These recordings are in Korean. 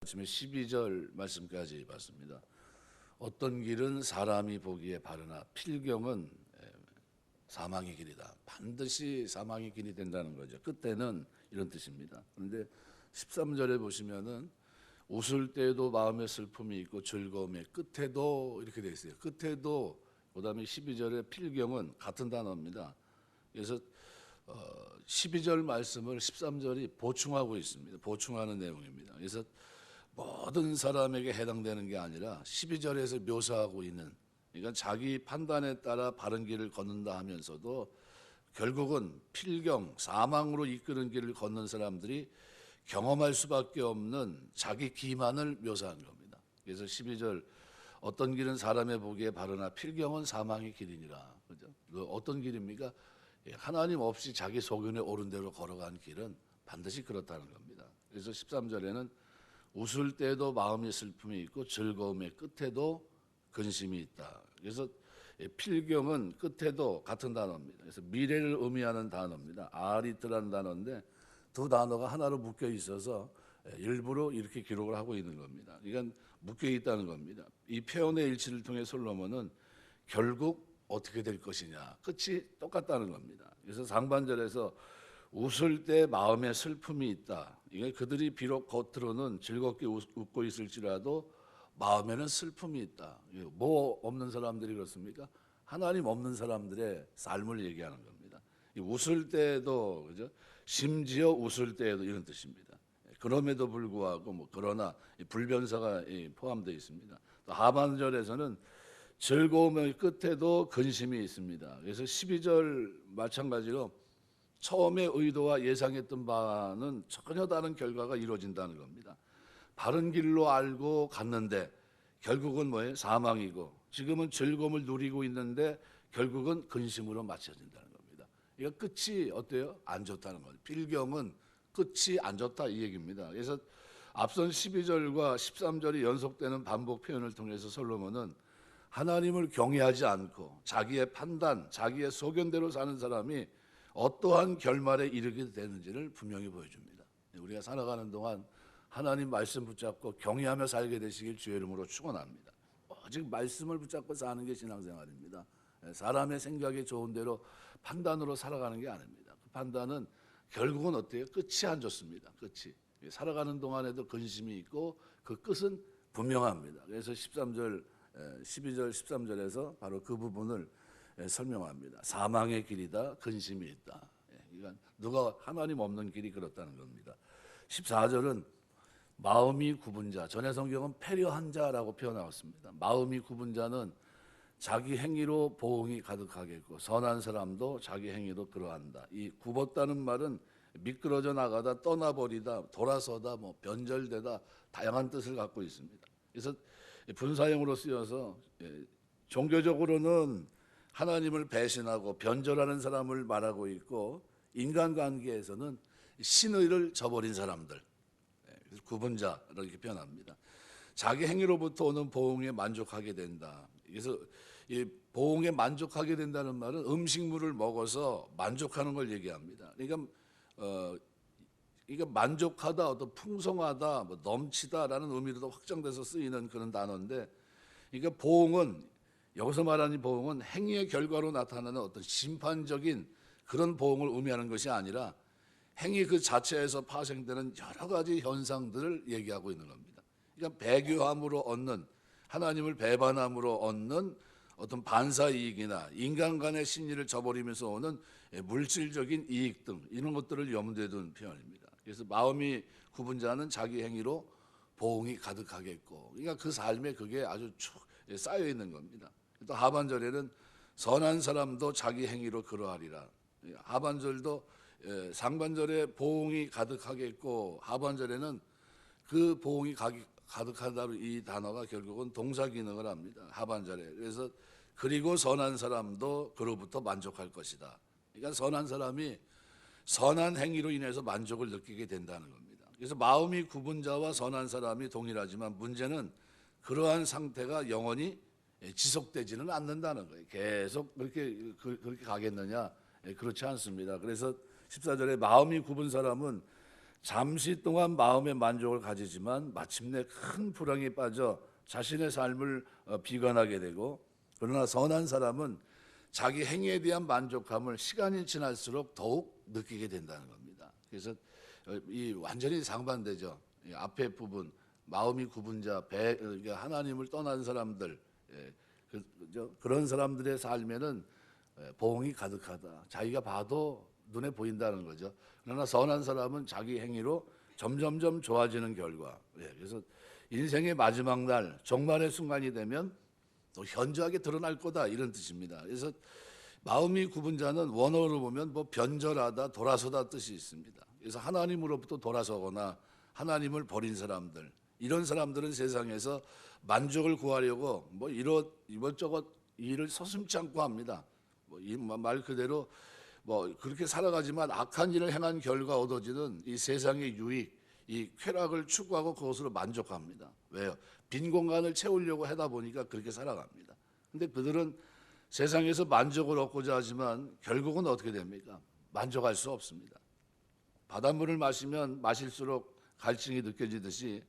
아침에 12절 말씀까지 봤습니다. 어떤 길은 사람이 보기에 바르나 필경은 사망의 길이다. 반드시 사망의 길이 된다는 거죠. 끝에는 이런 뜻입니다. 그런데 13절에 보시면은 웃을 때에도 마음의 슬픔이 있고 즐거움의 끝에도 이렇게 되어 있어요. 끝에도 그다음에 12절의 필경은 같은 단어입니다. 그래서 12절 말씀을 13절이 보충하고 있습니다. 보충하는 내용입니다. 그래서 모든 사람에게 해당되는 게 아니라 12절에서 묘사하고 있는, 그러니까 자기 판단에 따라 바른 길을 걷는다 하면서도 결국은 필경, 사망으로 이끄는 길을 걷는 사람들이 경험할 수밖에 없는 자기 기만을 묘사한 겁니다. 그래서 12절 어떤 길은 사람의 보기에 바르나 필경은 사망의 길이니라. 그죠? 어떤 길입니까? 하나님 없이 자기 소견에 옳은 대로 걸어간 길은 반드시 그렇다는 겁니다. 그래서 13절에는 웃을 때도 마음의 슬픔이 있고 즐거움의 끝에도 근심이 있다. 그래서 필경은 끝에도 같은 단어입니다. 그래서 미래를 의미하는 단어입니다. 아리트라는 단어인데 두 단어가 하나로 묶여 있어서 일부러 이렇게 기록을 하고 있는 겁니다. 이건 묶여 있다는 겁니다. 이 표현의 일치를 통해 솔로몬은 결국 어떻게 될 것이냐, 끝이 똑같다는 겁니다. 그래서 상반절에서 웃을 때 마음에 슬픔이 있다. 이게 그들이 비록 겉으로는 즐겁게 웃고 있을지라도 마음에는 슬픔이 있다. 뭐 없는 사람들이 그렇습니까? 하나님 없는 사람들의 삶을 얘기하는 겁니다. 웃을 때도, 그죠? 심지어 웃을 때에도 이런 뜻입니다. 그럼에도 불구하고 그러나 불변사가 포함되어 있습니다. 또 하반절에서는 즐거움의 끝에도 근심이 있습니다. 그래서 12절 마찬가지로 처음의 의도와 예상했던 바는 전혀 다른 결과가 이루어진다는 겁니다. 바른 길로 알고 갔는데 결국은 뭐예요? 사망이고, 지금은 즐거움을 누리고 있는데 결국은 근심으로 맞춰진다는 겁니다. 이거 끝이 어때요? 안 좋다는 거예요. 필경은 끝이 안 좋다 이 얘기입니다. 그래서 앞선 12절과 13절이 연속되는 반복 표현을 통해서 솔로몬은 하나님을 경외하지 않고 자기의 판단, 자기의 소견대로 사는 사람이 어떠한 결말에 이르게 되는지를 분명히 보여줍니다. 우리가 살아가는 동안 하나님 말씀 붙잡고 경외하며 살게 되시길 주의 이름으로 축원합니다. 오직 말씀을 붙잡고 사는 게 신앙생활입니다. 사람의 생각이 좋은 대로 판단으로 살아가는 게 아닙니다. 그 판단은 결국은 어때요? 끝이 안 좋습니다. 끝이. 살아가는 동안에도 근심이 있고 그 끝은 분명합니다. 그래서 13절, 12절, 13절에서 바로 그 부분을 설명합니다. 사망의 길이다, 근심이 있다. 그러니까 누가 하나님 없는 길이 그렇다는 겁니다. 14절은 마음이 굽은 자, 전에 성경은 패려한 자라고 표현하였습니다. 마음이 굽은 자는 자기 행위로 보응이 가득하겠고 선한 사람도 자기 행위로 그러한다. 이 굽었다는 말은 미끄러져 나가다, 떠나버리다, 돌아서다, 변절되다, 다양한 뜻을 갖고 있습니다. 그래서 분사형으로 쓰여서 종교적으로는 하나님을 배신하고 변절하는 사람을 말하고 있고, 인간관계에서는 신의를 저버린 사람들, 그래서 구분자 이렇게 표현합니다. 자기 행위로부터 오는 보응에 만족하게 된다. 그래서 이 보응에 만족하게 된다는 말은 음식물을 먹어서 만족하는 걸 얘기합니다. 그러니까 이게 만족하다, 어떤 풍성하다, 넘치다라는 의미로도 확장돼서 쓰이는 그런 단어인데, 그러니까 보응은, 여기서 말하는 보응은 행위의 결과로 나타나는 어떤 심판적인 그런 보응을 의미하는 것이 아니라 행위 그 자체에서 파생되는 여러 가지 현상들을 얘기하고 있는 겁니다. 그러니까 배교함으로 얻는, 하나님을 배반함으로 얻는 어떤 반사이익이나 인간 간의 신의를 저버리면서 오는 물질적인 이익 등 이런 것들을 염두에 둔 표현입니다. 그래서 마음이 굽은 자는 자기 행위로 보응이 가득하겠고, 그러니까 그 삶에 그게 아주 쭉 쌓여 있는 겁니다. 또 하반절에는 선한 사람도 자기 행위로 그러하리라. 하반절도 상반절에 보응이 가득하겠고, 하반절에는 그 보응이 가득하다, 이 단어가 결국은 동사 기능을 합니다. 하반절에. 그래서 그리고 선한 사람도 그로부터 만족할 것이다. 그러니까 선한 사람이 선한 행위로 인해서 만족을 느끼게 된다는 겁니다. 그래서 마음이 굽은 자와 선한 사람이 동일하지만 문제는 그러한 상태가 영원히 지속되지는 않는다는 거예요. 계속 그렇게 가겠느냐? 그렇지 않습니다. 그래서 14절에 마음이 굽은 사람은 잠시 동안 마음의 만족을 가지지만 마침내 큰 불황에 빠져 자신의 삶을 비관하게 되고, 그러나 선한 사람은 자기 행위에 대한 만족감을 시간이 지날수록 더욱 느끼게 된다는 겁니다. 그래서 이 완전히 상반되죠. 이 앞에 부분, 마음이 굽은 자, 하나님을 떠난 사람들, 그런 사람들의 삶에는 보응이 가득하다. 자기가 봐도 눈에 보인다는 거죠. 그러나 선한 사람은 자기 행위로 점점점 좋아지는 결과. 그래서 인생의 마지막 날, 종말의 순간이 되면 또 현저하게 드러날 거다, 이런 뜻입니다. 그래서 마음이 굽은 자는 원어로 보면 뭐 변절하다, 돌아서다 뜻이 있습니다. 그래서 하나님으로부터 돌아서거나 하나님을 버린 사람들, 이런 사람들은 세상에서 만족을 구하려고 뭐 이것저것 일을 서슴지 않고 합니다. 말 그대로 뭐 그렇게 살아가지만 악한 일을 행한 결과 얻어지는 이 세상의 유익, 이 쾌락을 추구하고 그것으로 만족합니다. 왜요? 빈 공간을 채우려고 하다 보니까 그렇게 살아갑니다. 근데 그들은 세상에서 만족을 얻고자 하지만 결국은 어떻게 됩니까? 만족할 수 없습니다. 바닷물을 마시면 마실수록 갈증이 느껴지듯이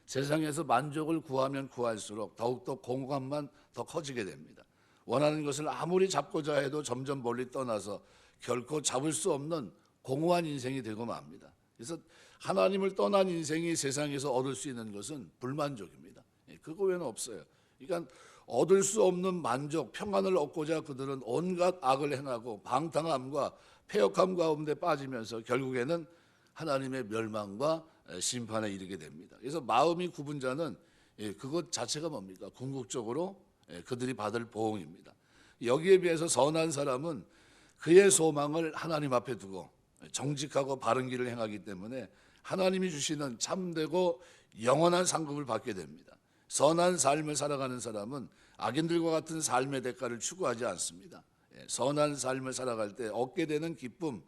세상에서 만족을 구하면 구할수록 더욱더 공허감만 더 커지게 됩니다. 원하는 것을 아무리 잡고자 해도 점점 멀리 떠나서 결코 잡을 수 없는 공허한 인생이 되고 맙니다. 그래서 하나님을 떠난 인생이 세상에서 얻을 수 있는 것은 불만족입니다. 그거 외에는 없어요. 그러니까 얻을 수 없는 만족, 평안을 얻고자 그들은 온갖 악을 행하고 방탕함과 패역함 가운데 빠지면서 결국에는 하나님의 멸망과 심판에 이르게 됩니다. 그래서 마음이 굽은 자는 그것 자체가 뭡니까? 궁극적으로 그들이 받을 보응입니다. 여기에 비해서 선한 사람은 그의 소망을 하나님 앞에 두고 정직하고 바른 길을 행하기 때문에 하나님이 주시는 참되고 영원한 상급을 받게 됩니다. 선한 삶을 살아가는 사람은 악인들과 같은 삶의 대가를 추구하지 않습니다. 선한 삶을 살아갈 때 얻게 되는 기쁨,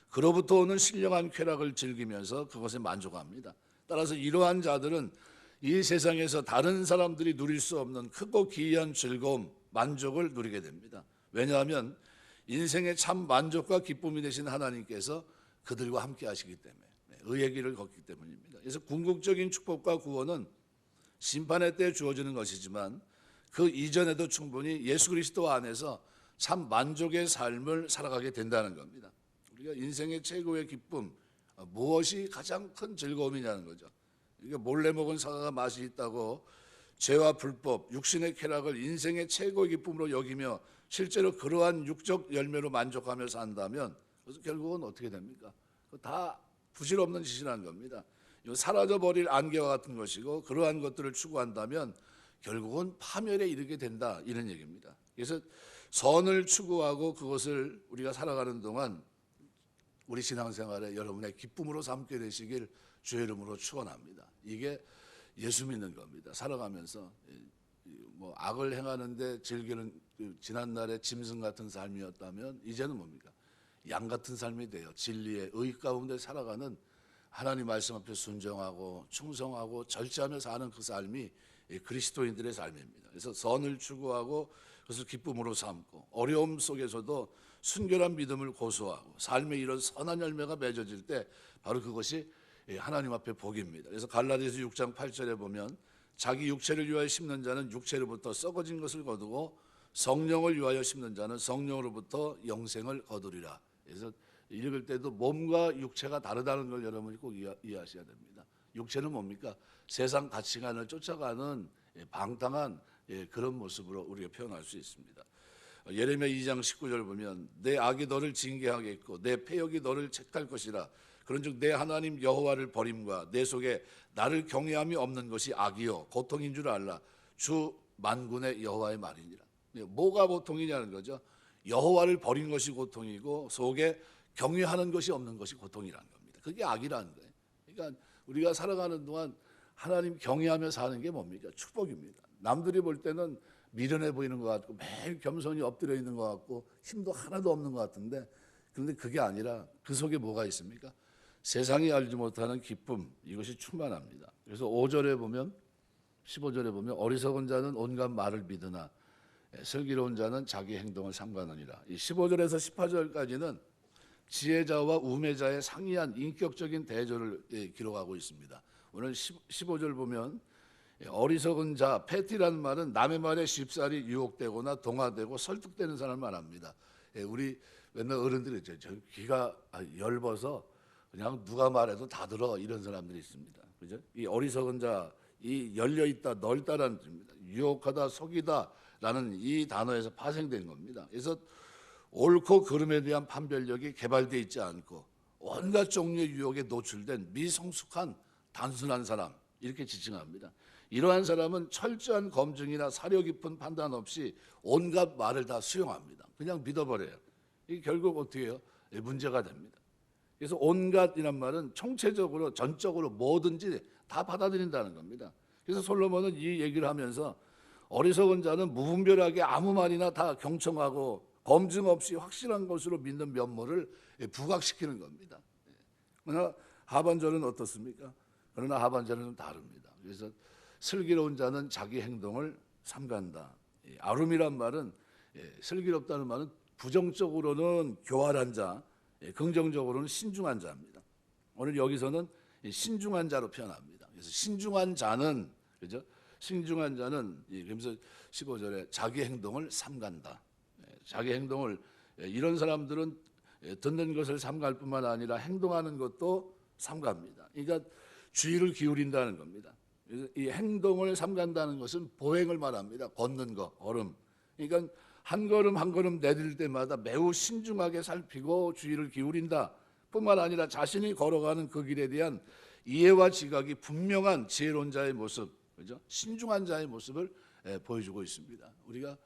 그로부터 오는 신령한 쾌락을 즐기면서 그것에 만족합니다. 따라서 이러한 자들은 이 세상에서 다른 사람들이 누릴 수 없는 크고 기이한 즐거움, 만족을 누리게 됩니다. 왜냐하면 인생의 참 만족과 기쁨이 되신 하나님께서 그들과 함께 하시기 때문에, 의의 길을 걷기 때문입니다. 그래서 궁극적인 축복과 구원은 심판의 때 주어지는 것이지만 그 이전에도 충분히 예수 그리스도 안에서 참 만족의 삶을 살아가게 된다는 겁니다. 우리가 인생의 최고의 기쁨, 무엇이 가장 큰 즐거움이냐는 거죠. 이게 몰래 먹은 사과가 맛이 있다고 죄와 불법, 육신의 쾌락을 인생의 최고의 기쁨으로 여기며 실제로 그러한 육적 열매로 만족하며 산다면 그래서 결국은 어떻게 됩니까? 다 부질없는 짓이라는 겁니다. 사라져버릴 안개와 같은 것이고 그러한 것들을 추구한다면 결국은 파멸에 이르게 된다, 이런 얘기입니다. 그래서 선을 추구하고 그것을 우리가 살아가는 동안 우리 신앙생활에 여러분의 기쁨으로 삼게 되시길 주의 이름으로 축원합니다. 이게 예수 믿는 겁니다. 살아가면서 뭐 악을 행하는데 즐기는 지난날의 짐승 같은 삶이었다면 이제는 뭡니까? 양 같은 삶이 돼요. 진리의 의 가운데 살아가는 하나님 말씀 앞에 순종하고 충성하고 절제하며 사는 그 삶이 그리스도인들의 삶입니다. 그래서 선을 추구하고 그것을 기쁨으로 삼고 어려움 속에서도 순결한 믿음을 고수하고 삶의 이런 선한 열매가 맺어질 때 바로 그것이 하나님 앞에 복입니다. 그래서 갈라디아서 6장 8절에 보면 자기 육체를 위하여 심는 자는 육체로부터 썩어진 것을 거두고 성령을 위하여 심는 자는 성령으로부터 영생을 거두리라. 그래서 읽을 때도 몸과 육체가 다르다는 걸 여러분이 꼭 이해하셔야 됩니다. 육체는 뭡니까? 세상 가치관을 쫓아가는 방탕한 그런 모습으로 우리가 표현할 수 있습니다. 예레미야 2장 19절 보면 내 악이 너를 징계하겠고 내 패역이 너를 책할 것이라. 그런즉 내 하나님 여호와를 버림과 내 속에 나를 경외함이 없는 것이 악이요 고통인 줄 알라. 주 만군의 여호와의 말이니라. 뭐가 고통이냐는 거죠. 여호와를 버린 것이 고통이고 속에 경외하는 것이 없는 것이 고통이라는 겁니다. 그게 악이라는 거예요. 그러니까 우리가 살아가는 동안 하나님 경외하며 사는 게 뭡니까? 축복입니다. 남들이 볼 때는 미련해 보이는 것 같고 매일 겸손히 엎드려 있는 것 같고 힘도 하나도 없는 것 같은데, 그런데 그게 아니라 그 속에 뭐가 있습니까? 세상이 알지 못하는 기쁨, 이것이 충만합니다. 그래서 5절에 보면 15절에 보면 어리석은 자는 온갖 말을 믿으나 슬기로운 자는 자기 행동을 삼가느니라. 이 15절에서 18절까지는 지혜자와 우매자의 상이한 인격적인 대조를 기록하고 있습니다. 오늘 15절 보면 어리석은 자, 패티라는 말은 남의 말에 쉽사리 유혹되거나 동화되고 설득되는 사람을 말합니다. 우리 맨날 어른들이 저 귀가 엷어서 그냥 누가 말해도 다 들어 이런 사람들이 있습니다. 그죠? 이 어리석은 자, 이 열려 있다, 넓다라는 뜻입니다. 유혹하다, 속이다라는 이 단어에서 파생된 겁니다. 그래서 옳고 그름에 대한 판별력이 개발되어 있지 않고 온갖 종류의 유혹에 노출된 미성숙한 단순한 사람 이렇게 지칭합니다. 이러한 사람은 철저한 검증이나 사려 깊은 판단 없이 온갖 말을 다 수용합니다. 그냥 믿어버려요. 이게 결국 어떻게 해요? 문제가 됩니다. 그래서 온갖이란 말은 총체적으로 전적으로 뭐든지 다 받아들인다는 겁니다. 그래서 솔로몬은 이 얘기를 하면서 어리석은 자는 무분별하게 아무 말이나 다 경청하고 검증 없이 확실한 것으로 믿는 면모를 부각시키는 겁니다. 그러나 하반절은 어떻습니까? 그러나 하반절은 좀 다릅니다. 그래서 슬기로운 자는 자기 행동을 삼간다. 아름이란 말은 슬기롭다는 말은 부정적으로는 교활한 자, 긍정적으로는 신중한 자입니다. 오늘 여기서는 신중한 자로 표현합니다. 그래서 신중한 자는 그죠? 신중한 자는 그러면서 15절에 자기 행동을 삼간다. 자기 행동을 이런 사람들은 듣는 것을 삼갈 뿐만 아니라 행동하는 것도 삼갑니다. 그러니까 주의를 기울인다는 겁니다. 그래서 이 행동을 삼간다는 것은 보행을 말합니다. 걷는 거, 걸음. 그러니까 한 걸음 한 걸음 내딜 때마다 매우 신중하게 살피고 주의를 기울인다. 뿐만 아니라 자신이 걸어가는 그 길에 대한 이해와 지각이 분명한 지혜로운 자의 모습, 그죠? 신중한 자의 모습을 보여주고 있습니다. 우리가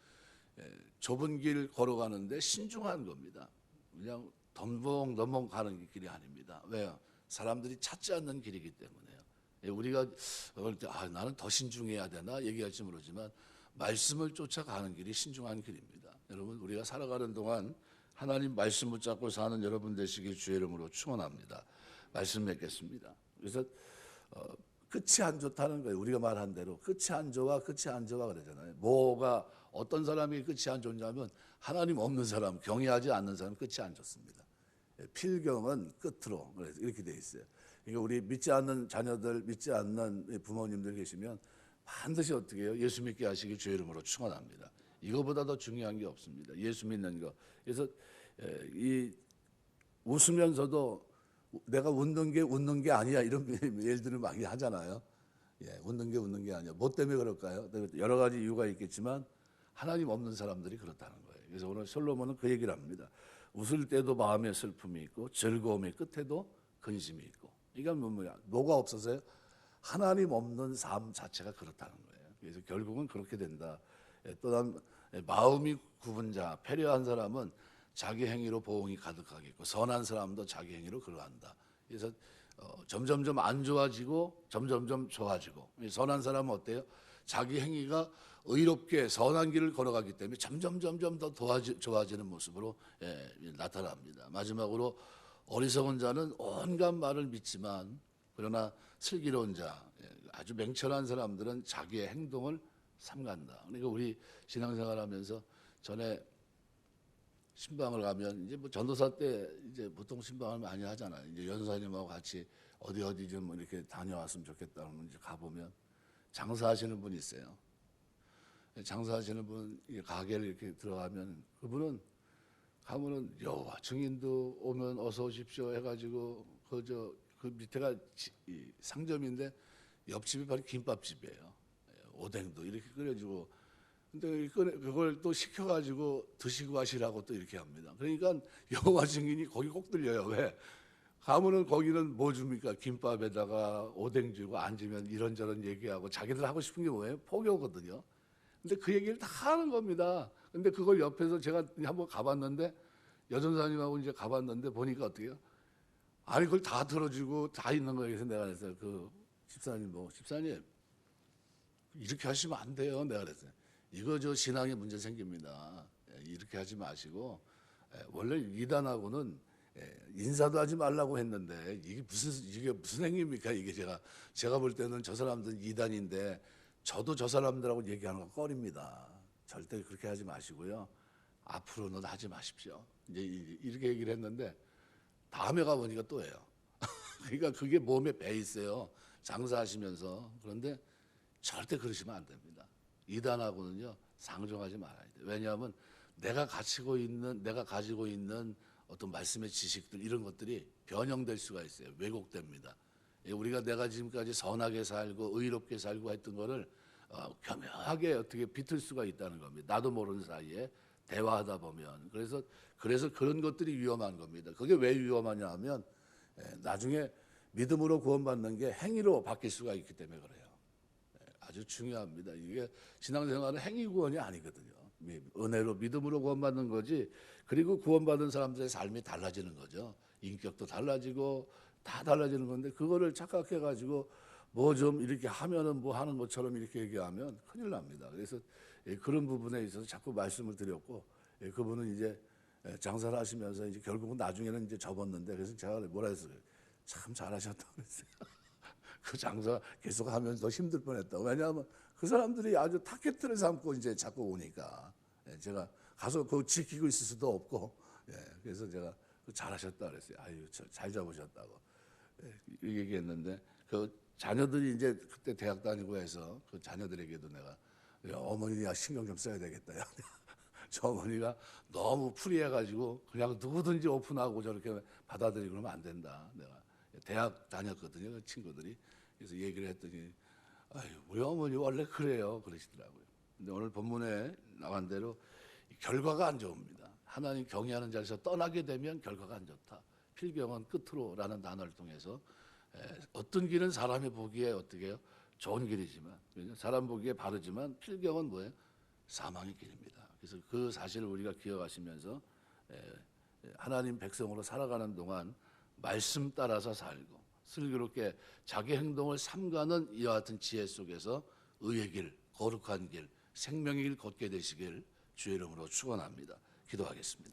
좁은 길 걸어가는데 신중한 겁니다. 그냥 덤벙덤벙 가는 길이 아닙니다. 왜요? 사람들이 찾지 않는 길이기 때문에요. 우리가 그럴 때 나는 더 신중해야 되나 얘기할지 모르지만 말씀을 쫓아가는 길이 신중한 길입니다. 여러분 우리가 살아가는 동안 하나님 말씀 붙잡고 사는 여러분 되시길 주의 이름으로 축원합니다. 말씀 맺겠습니다. 그래서 끝이 안 좋다는 거예요. 우리가 말한 대로 끝이 안 좋아 그러잖아요. 뭐가 어떤 사람이 끝이 안 좋냐면 하나님 없는 사람, 경외하지 않는 사람 끝이 안 좋습니다. 필경은 끝으로 이렇게 돼 있어요. 그러니까 우리 믿지 않는 자녀들, 믿지 않는 부모님들 계시면 반드시 어떻게 해요? 예수 믿게 하시길 주의 이름으로 축원합니다. 이거보다 더 중요한 게 없습니다. 예수 믿는 거. 그래서 이 웃으면서도 내가 웃는 게 아니야 이런 예들을 많이 하잖아요. 웃는 게 아니야. 뭐 때문에 그럴까요? 여러 가지 이유가 있겠지만 하나님 없는 사람들이 그렇다는 거예요. 그래서 오늘 솔로몬은 그 얘기를 합니다. 웃을 때도 마음에 슬픔이 있고 즐거움의 끝에도 근심이 있고. 이건 뭐가 없어서요? 하나님 없는 삶 자체가 그렇다는 거예요. 그래서 결국은 그렇게 된다. 또한 마음이 굽은 자, 패려한 사람은 자기 행위로 보응이 가득하겠고 선한 사람도 자기 행위로 그러한다. 그래서 점점점 안 좋아지고 점점점 좋아지고 선한 사람은 어때요? 자기 행위가 의롭게 선한 길을 걸어가기 때문에 점점 더 좋아지는 모습으로 나타납니다. 마지막으로 어리석은 자는 온갖 말을 믿지만 그러나 슬기로운 자, 아주 맹철한 사람들은 자기의 행동을 삼간다. 그러니까 우리 신앙생활하면서 전에 신방을 가면 이제 뭐 전도사 때 이제 보통 신방을 많이 하잖아요. 이제 연사님하고 같이 어디 좀 이렇게 다녀왔으면 좋겠다 그러면 이제 가보면 장사하시는 분이 있어요. 장사하시는 분 가게를 이렇게 들어가면 그분은 가면은 여호와 증인도 오면 어서 오십시오 해가지고 그 밑에가 상점인데 옆집이 바로 김밥집이에요. 오뎅도 이렇게 끓여주고 근데 그걸 또 시켜가지고 드시고 하시라고 또 이렇게 합니다. 그러니까 여호와 증인이 거기 꼭 들려요. 왜? 가면은 거기는 뭐 줍니까? 김밥에다가 오뎅 주고 앉으면 이런저런 얘기하고 자기들 하고 싶은 게 뭐예요? 포교거든요. 근데 그 얘기를 다 하는 겁니다. 근데 그걸 옆에서 제가 한번 가봤는데 여전사님하고 이제 가봤는데 보니까 어때요? 아니 그걸 다 들어주고 다 있는 거예요. 그래서 내가 그랬어요. 그 집사님 이렇게 하시면 안 돼요. 내가 그랬어요. 이거 저 신앙에 문제 생깁니다. 이렇게 하지 마시고 원래 이단하고는 인사도 하지 말라고 했는데 이게 무슨 행위입니까? 이게 제가 볼 때는 저 사람들은 이단인데 저도 저 사람들하고 얘기하는 거 꺼립니다. 절대 그렇게 하지 마시고요. 앞으로는 하지 마십시오. 이제 이렇게 얘기를 했는데 다음에 가보니까 또 해요. 그러니까 그게 몸에 배 있어요. 장사하시면서. 그런데 절대 그러시면 안 됩니다. 이단하고는요 상종하지 말아야 돼요. 왜냐하면 내가 가지고 있는 어떤 말씀의 지식들 이런 것들이 변형될 수가 있어요. 왜곡됩니다. 우리가 내가 지금까지 선하게 살고 의롭게 살고 했던 거를 교묘하게 어떻게 비틀 수가 있다는 겁니다. 나도 모르는 사이에 대화하다 보면 그래서 그런 것들이 위험한 겁니다. 그게 왜 위험하냐 하면 나중에 믿음으로 구원받는 게 행위로 바뀔 수가 있기 때문에 그래요. 아주 중요합니다. 이게 신앙생활은 행위 구원이 아니거든요. 은혜로 믿음으로 구원받는 거지. 그리고 구원받은 사람들의 삶이 달라지는 거죠. 인격도 달라지고 다 달라지는 건데 그거를 착각해 가지고 뭐 좀 이렇게 하면은 뭐 하는 것처럼 이렇게 얘기하면 큰일 납니다. 그래서 그런 부분에 있어서 자꾸 말씀을 드렸고 그분은 이제 장사를 하시면서 이제 결국은 나중에는 이제 접었는데 그래서 제가 뭐라 했어요. 참 잘하셨다고 그랬어요. 그 장사 계속 하면서 더 힘들 뻔했다고. 왜냐하면 그 사람들이 아주 타겟을 삼고 이제 자꾸 오니까 제가 가서 그거 지키고 있을 수도 없고 그래서 제가 잘하셨다 그랬어요. 아유 잘 잡으셨다고 얘기했는데 그 자녀들이 이제 그때 대학 다니고 해서 그 자녀들에게도 내가 어머니야 신경 좀 써야 되겠다. 저 어머니가 너무 프리해가지고 그냥 누구든지 오픈하고 저렇게 받아들이고 그러면 안 된다. 내가 대학 다녔거든요, 그 친구들이. 그래서 얘기를 했더니 아유, 우리 어머니 원래 그래요, 그러시더라고요. 근데 오늘 본문에 나간 대로 결과가 안 좋습니다. 하나님 경외하는 자리에서 떠나게 되면 결과가 안 좋다. 필경은 끝으로라는 단어를 통해서 어떤 길은 사람이 보기에 어떻게 해요? 좋은 길이지만 사람 보기에 바르지만 필경은 뭐예요? 사망의 길입니다. 그래서 그 사실을 우리가 기억하시면서 하나님 백성으로 살아가는 동안 말씀 따라서 살고 슬기롭게 자기 행동을 삼가는 이와 같은 지혜 속에서 의의 길, 거룩한 길, 생명의 길 걷게 되시길 주의 이름으로 축원합니다. 기도하겠습니다.